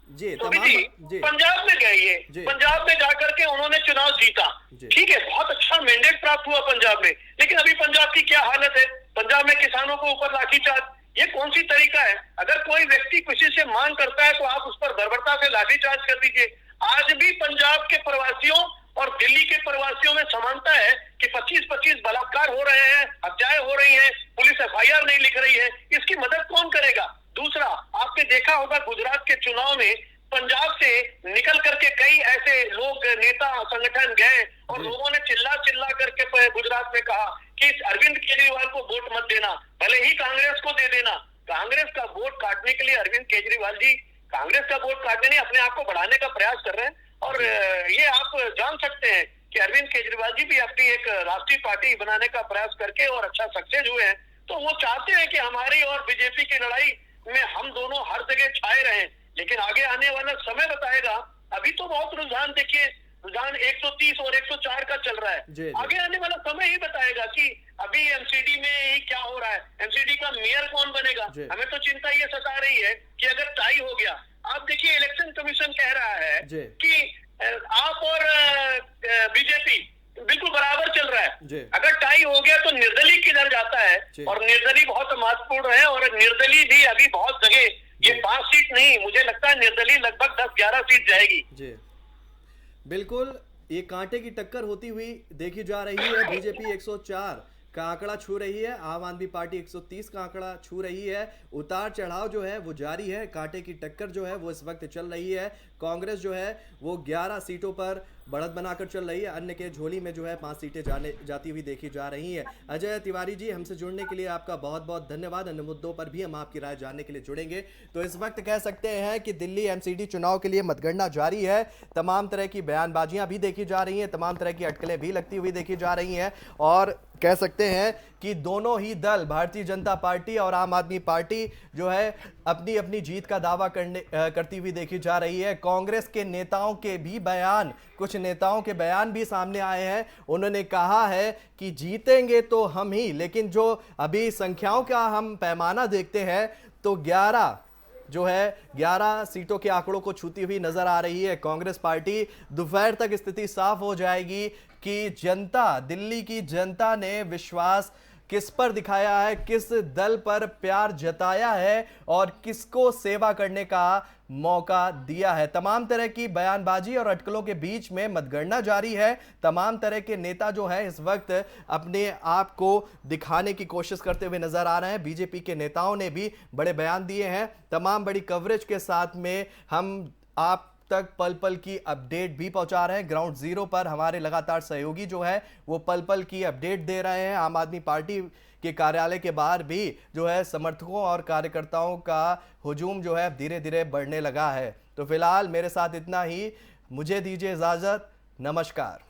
जी, पंजाब में गए, ये पंजाब में जाकर के उन्होंने चुनाव जीता, ठीक है, बहुत अच्छा मैंडेट प्राप्त हुआ पंजाब में। लेकिन अभी पंजाब की क्या हालत है? पंजाब में किसानों को ऊपर लाठीचार्ज, ये कौन सी तरीका है? अगर कोई व्यक्ति किसी से मांग करता है तो आप उस पर बर्बरता से लाठीचार्ज कर दीजिए। आज भी पंजाब के प्रवासियों और दिल्ली के प्रवासियों में समानता है कि 25-25 बलात्कार हो रहे हैं, हत्याएं हो रही हैं, पुलिस एफआईआर नहीं लिख रही है। इसकी मदद कौन करेगा? दूसरा, आपने देखा होगा गुजरात के चुनाव में पंजाब से निकल करके कई ऐसे लोग, नेता संगठन गए और लोगों ने चिल्ला चिल्ला करके गुजरात में कहा कि अरविंद केजरीवाल को वोट मत देना, भले ही कांग्रेस को दे देना। कांग्रेस का वोट काटने के लिए अरविंद केजरीवाल जी कांग्रेस का वोट काटने नहीं, अपने आप को बढ़ाने का प्रयास कर रहे हैं। और ये आप जान सकते हैं कि अरविंद केजरीवाल जी भी अपनी एक राष्ट्रीय पार्टी बनाने का प्रयास करके और अच्छा सक्सेस हुए हैं। तो वो चाहते हैं कि हमारी और बीजेपी की लड़ाई में हम दोनों हर जगह छाए रहें, लेकिन आगे आने वाला समय बताएगा। अभी तो बहुत रुझान देखिए, रुझान 130 और 104 का चल रहा है। आगे आने वाला समय ही बताएगा कि अभी एमसीडी में ही क्या हो रहा है, एमसीडी का मेयर कौन बनेगा। हमें तो चिंता ये सता रही है कि अगर टाई हो गया, आप देखिए इलेक्शन कमीशन कह रहा है कि आप और बीजेपी बिल्कुल बराबर चल रहा है। अगर टाई हो गया तो निर्दलीय किधर जाता है? और निर्दलीय बहुत महत्वपूर्ण है और निर्दलीय भी अभी बहुत जगह, ये 5 सीट नहीं, मुझे लगता है निर्दलीय लगभग 10-11 सीट जाएगी। बिल्कुल, ये कांटे की टक्कर होती हुई देखी जा रही है। बीजेपी 104 का आंकड़ा छू रही है, आम आदमी पार्टी 130 का आंकड़ा छू रही है। उतार चढ़ाव जो है वो जारी है, कांटे की टक्कर जो है वो इस वक्त चल रही है। कांग्रेस जो है वो 11 सीटों पर बढ़त बनाकर चल रही है, अन्य के झोली में जो है 5 सीटें जाती हुई देखी जा रही हैं। अजय तिवारी जी, हमसे जुड़ने के लिए आपका बहुत बहुत धन्यवाद। अन्य मुद्दों पर भी हम आपकी राय जानने के लिए जुड़ेंगे। तो इस वक्त कह सकते हैं कि दिल्ली एमसीडी चुनाव के लिए मतगणना जारी है। तमाम तरह की बयानबाजियां भी देखी जा रही हैं, तमाम तरह की अटकलें भी लगती हुई देखी जा रही हैं और कह सकते हैं कि दोनों ही दल, भारतीय जनता पार्टी और आम आदमी पार्टी जो है अपनी अपनी जीत का दावा करती हुई देखी जा रही है। कांग्रेस के नेताओं के भी बयान, कुछ नेताओं के बयान भी सामने आए हैं। उन्होंने कहा है कि जीतेंगे तो हम ही, लेकिन जो अभी संख्याओं का हम पैमाना देखते हैं तो 11 सीटों के आंकड़ों को छूती हुई नजर आ रही है कांग्रेस पार्टी। दोपहर तक स्थिति साफ हो जाएगी कि जनता, दिल्ली की जनता ने विश्वास किस पर दिखाया है, किस दल पर प्यार जताया है और किसको सेवा करने का मौका दिया है। तमाम तरह की बयानबाजी और अटकलों के बीच में मतगणना जारी है। तमाम तरह के नेता जो है इस वक्त अपने आप को दिखाने की कोशिश करते हुए नजर आ रहे हैं। बीजेपी के नेताओं ने भी बड़े बयान दिए हैं। तमाम बड़ी कवरेज के साथ में हम आप तक पल पल की अपडेट भी पहुंचा रहे हैं। ग्राउंड जीरो पर हमारे लगातार सहयोगी जो है वो पल पल की अपडेट दे रहे हैं। आम आदमी पार्टी के कार्यालय के बाहर भी जो है समर्थकों और कार्यकर्ताओं का हुजूम जो है धीरे धीरे बढ़ने लगा है। तो फिलहाल मेरे साथ इतना ही, मुझे दीजिए इजाजत, नमस्कार।